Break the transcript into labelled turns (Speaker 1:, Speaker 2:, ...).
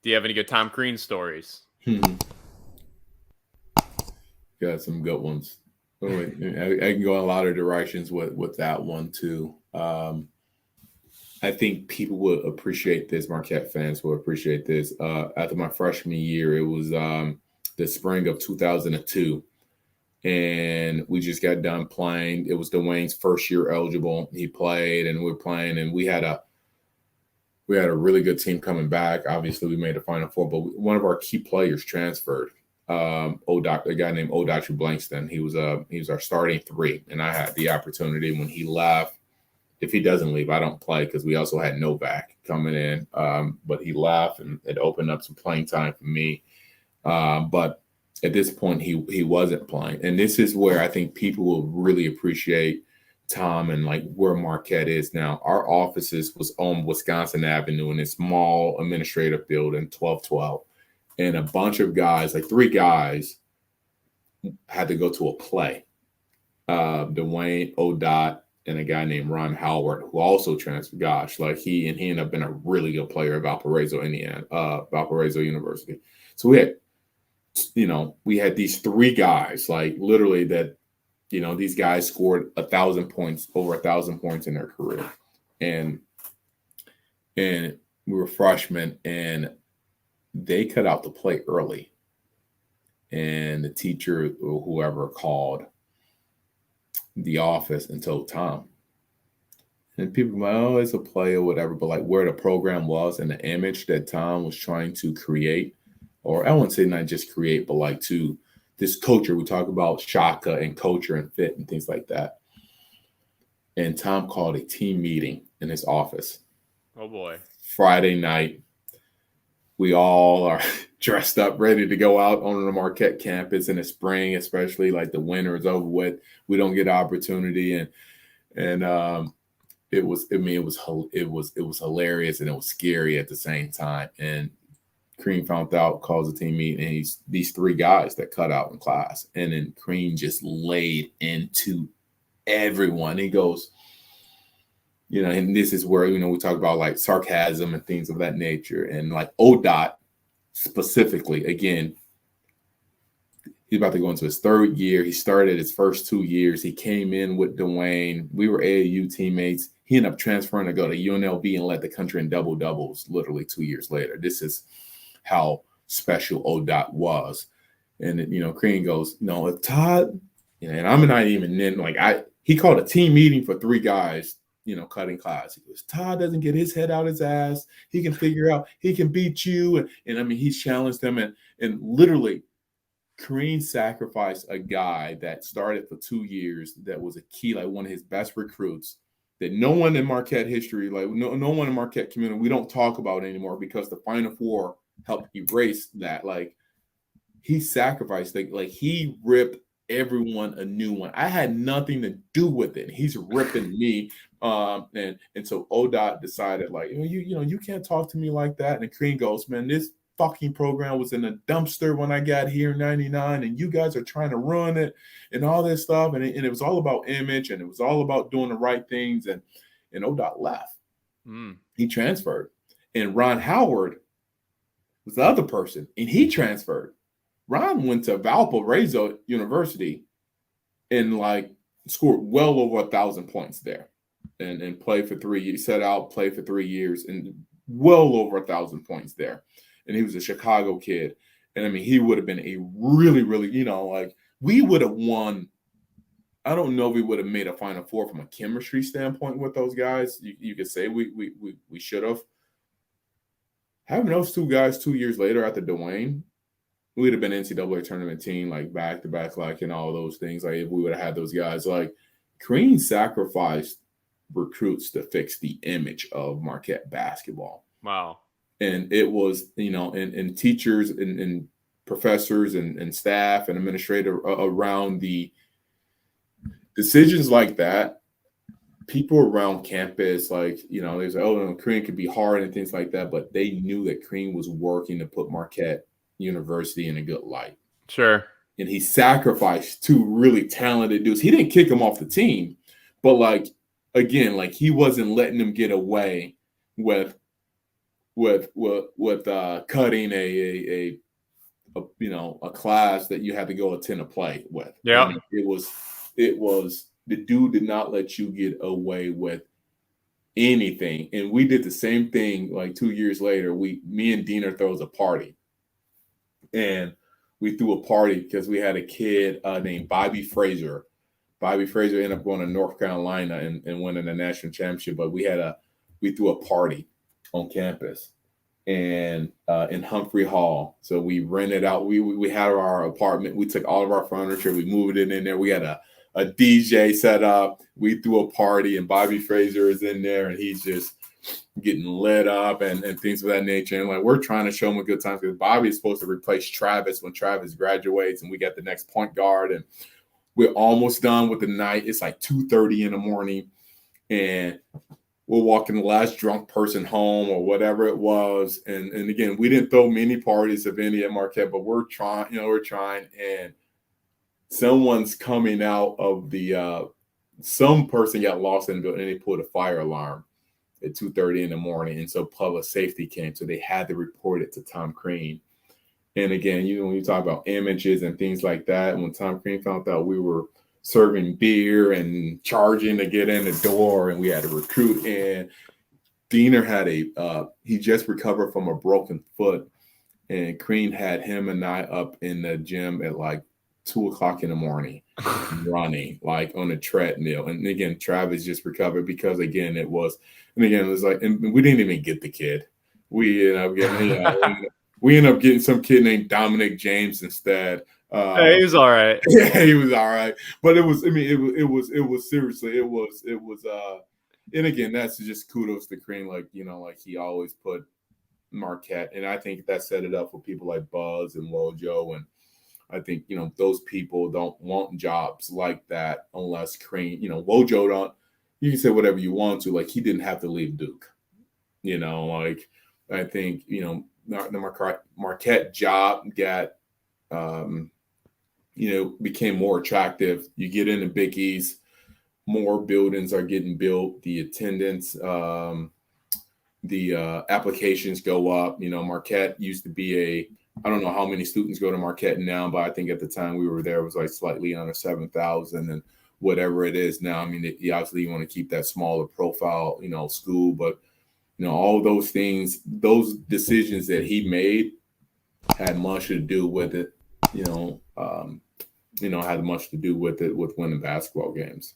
Speaker 1: Do you have any good Tom Crean stories?
Speaker 2: Got some good ones. I can go in a lot of directions with that one too. I think people would appreciate this. Marquette fans will appreciate this. After my freshman year, it was the spring of 2002, and we just got done playing. It was Dwyane's first year eligible. He played, and we were playing, and we had a really good team coming back. Obviously, we made the Final Four, but one of our key players transferred. A guy named Odachi Blankston. He was our starting three, and I had the opportunity when he left. If he doesn't leave, I don't play because we also had Novak coming in. But he left, and it opened up some playing time for me. But at this point, he wasn't playing, and this is where I think people will really appreciate Tom and like where Marquette is now. Our offices was on Wisconsin Avenue in a small administrative building, 1212, and a bunch of guys, like 3 guys, had to go to a play. Dwyane, Odot, and a guy named Ron Howard, who also transferred. Gosh, like he ended up being a really good player at Valparaiso, Indiana, Valparaiso University. So we had these 3 guys, like literally that, these guys scored 1,000 points, over 1,000 points in their career, and we were freshmen, and they cut out the play early, and the teacher or whoever called the office and told Tom. And people were like, oh, it's a play or whatever, but like where the program was and the image that Tom was trying to create, or I wouldn't say not just create, but like to this culture. We talk about Shaka and culture and fit and things like that. And Tom called a team meeting in his office.
Speaker 1: Oh boy.
Speaker 2: Friday night. We all are dressed up, ready to go out on the Marquette campus in the spring, especially like the winter is over with. We don't get opportunity, and it was hilarious and it was scary at the same time. And Crean found out, calls the team meeting, and he's these 3 guys that cut out in class, and then Crean just laid into everyone. He goes, and this is where, we talk about like sarcasm and things of that nature. And like Odot specifically, again, he's about to go into his 3rd year. He started his first 2 years. He came in with Dwyane. We were AAU teammates. He ended up transferring to go to UNLV and led the country in double-doubles literally 2 years later. This is how special Odot was. And, Crean goes, if Todd, and I'm not even in, he called a team meeting for 3 guys, cutting class. He goes, Todd doesn't get his head out his ass. He can figure out, he can beat you. And I mean, he's challenged them. And literally, Crean sacrificed a guy that started for 2 years that was a key, like one of his best recruits that no one in Marquette history, like no one in Marquette community, we don't talk about anymore because the Final Four helped erase that. Like he sacrificed, like he ripped everyone a new one. I had nothing to do with it. He's ripping me. And so Odot decided, like, you can't talk to me like that. And Crean goes, man, this fucking program was in a dumpster when I got here in 99, and you guys are trying to run it and all this stuff. And it was all about image, and it was all about doing the right things. And Odot left. He transferred. And Ron Howard was the other person, and he transferred. Ron went to Valparaiso University and like scored well over 1,000 points there, and played for 3 years. Set out, played for 3 years, and well over 1,000 points there. And he was a Chicago kid, and I mean, he would have been a really, really, we would have won. I don't know if we would have made a Final Four from a chemistry standpoint with those guys. You could say we should have. Having those 2 guys 2 years later after Dwyane, we'd have been NCAA tournament team, like back to back, like, and all those things. Like if we would have had those guys, like Crean sacrificed recruits to fix the image of Marquette basketball.
Speaker 1: Wow.
Speaker 2: And it was, and teachers and professors and staff and administrator around the decisions like that. People around campus, like, they say, oh, Crean could be hard and things like that. But they knew that Crean was working to put Marquette University in a good light.
Speaker 1: Sure.
Speaker 2: And he sacrificed 2 really talented dudes. He didn't kick them off the team, but like, again, like he wasn't letting them get away with cutting a class that you had to go attend a play with.
Speaker 1: Yeah.
Speaker 2: And it was the dude did not let you get away with anything. And we did the same thing like 2 years later. Me and Diener throws a party. And we threw a party because we had a kid named Bobby Fraser. Bobby Fraser ended up going to North Carolina and winning the national championship. But we threw a party on campus and in Humphrey Hall. So we rented out. We had our apartment. We took all of our furniture. We moved it in there. We had a DJ set up. We threw a party, and Bobby Fraser is in there, and he's just getting lit up and things of that nature. And like we're trying to show him a good time because Bobby is supposed to replace Travis when Travis graduates, and we got the next point guard, and we're almost done with the night. It's like 2:30 in the morning, and we're walking the last drunk person home or whatever it was. And again, we didn't throw many parties of any at Marquette, but we're trying, and someone's coming out of the some person got lost in the building and they pulled a fire alarm at 2:30 in the morning. And so public safety came. So they had to report it to Tom Crean. And again, when you talk about images and things like that, when Tom Crean found out we were serving beer and charging to get in the door, and we had to recruit in. Diener had he just recovered from a broken foot, and Crean had him and I up in the gym at like 2:00 in the morning, running like on a treadmill. And again, Travis just recovered because again, it was like, and we didn't even get the kid. We ended up getting some kid named Dominic James instead.
Speaker 1: Hey, he was all right.
Speaker 2: Yeah, he was all right. But it was seriously, and again, that's just kudos to Crean. Like he always put Marquette, and I think that set it up for people like Buzz and Wojo, and I think those people don't want jobs like that unless Crean. Wojo don't. You can say whatever you want to. Like he didn't have to leave Duke. Like I think the Marquette job got became more attractive. You get into Big East, more buildings are getting built. The attendance, the applications go up. Marquette used to be I don't know how many students go to Marquette now, but I think at the time we were there, it was like slightly under 7,000 and whatever it is now. I mean, obviously you want to keep that smaller profile, school, but all those things, those decisions that he made had much to do with it, had much to do with it with winning basketball games.